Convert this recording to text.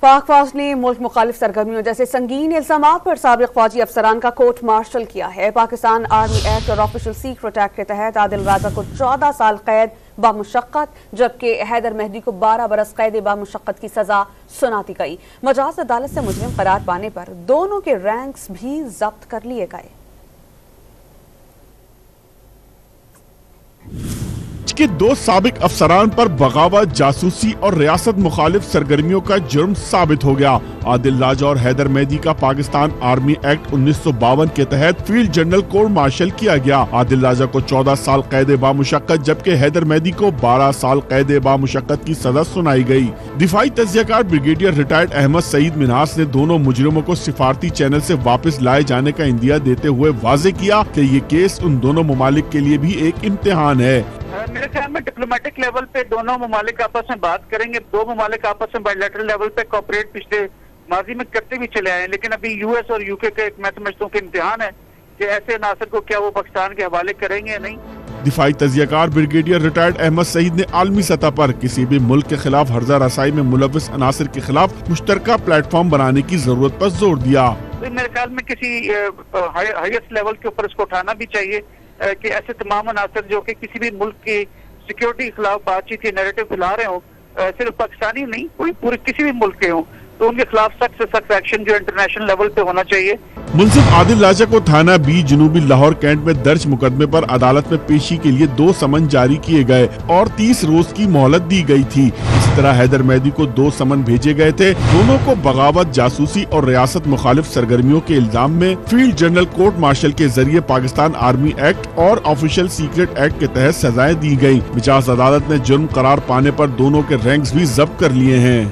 پاک فوج نے ملک مخالف سرگرمیوں جیسے سنگین الزامات پر سابق فوجی افسران کا کورٹ مارشل کیا ہے۔ پاکستان آرمی ایکٹ اور آفیشل سیکرٹ ایکٹ کے تحت عادل راجہ کو 14 سال قید بامشقت جبکہ حیدر مہدی کو 12 برس قید بامشقت کی سزا سنا دی گئی۔ مجاز عدالت سے مجرم قرار پانے پر دونوں کے رینکس بھی ضبط کر لیے گئے۔ کے دو سابق افسران پر بغاوت، جاسوسی اور ریاست مخالف سرگرمیوں کا جرم ثابت ہو گیا۔ عادل راجہ اور حیدر مہدی کا پاکستان آرمی ایکٹ 1952 کے تحت فیلڈ جنرل کورٹ مارشل کیا گیا۔ عادل راجہ کو 14 سال قید بامشقت جبکہ حیدر مہدی کو 12 سال قید بامشقت کی سزا سنائی گئی۔ دفاعی تجزیہ کار بریگیڈیئر ریٹائرڈ احمد سعید منہاس نے دونوں مجرموں کو سفارتی چینل سے واپس لائے جانے کا اندیہ دیتے ہوئے واضح کیا کہ یہ کیس ان دونوں ممالک کے لیے بھی ایک امتحان ہے۔ میرے خیال میں ڈپلومیٹک لیول پہ دونوں ممالک آپس میں بات کریں گے۔ دو ممالک آپس میں بائیلیٹرل لیول پہ کوپریٹ پچھلے ماضی میں کرتے بھی چلے آئے ہیں، لیکن ابھی یو ایس اور یو کے کا ایک میں سمجھتا ہوں کہ امتحان ہے کہ ایسے عناصر کو کیا وہ پاکستان کے حوالے کریں گے یا نہیں۔ دفاعی تجزیہ کار بریگیڈیئر ریٹائرڈ احمد سعید نے عالمی سطح پر کسی بھی ملک کے خلاف ہرزہ رسائی میں ملوث عناصر کے خلاف مشترکہ پلیٹ فارم بنانے کی ضرورت پر زور دیا۔ میرے خیال میں کسی ہائیسٹ لیول کے اوپر اس کو اٹھانا بھی چاہیے کہ ایسے تمام عناصر جو کہ کسی بھی ملک کی سیکیورٹی کے خلاف بات چیت یا نیریٹو پھیلا رہے ہوں، صرف پاکستانی نہیں کوئی پورے کسی بھی ملک کے ہوں، تو ان کے خلاف سخت سے سخت ایکشن جو انٹرنیشنل لیول پہ ہونا چاہیے۔ منصف عادل راجہ کو تھانہ بی جنوبی لاہور کینٹ میں درج مقدمے پر عدالت میں پیشی کے لیے 2 سمن جاری کیے گئے اور 30 روز کی مہلت دی گئی تھی۔ اسی طرح حیدر مہدی کو 2 سمن بھیجے گئے تھے۔ دونوں کو بغاوت، جاسوسی اور ریاست مخالف سرگرمیوں کے الزام میں field general court marshal K ذریعے پاکستان آرمی ایکٹ اور آفیشل سیکرٹ ایکٹ کے تحت سزائیں دی گئی۔ مجاز عدالت نے جرم قرار پانے پر دونوں کے رینکس بھی ضبط کر لیے ہیں۔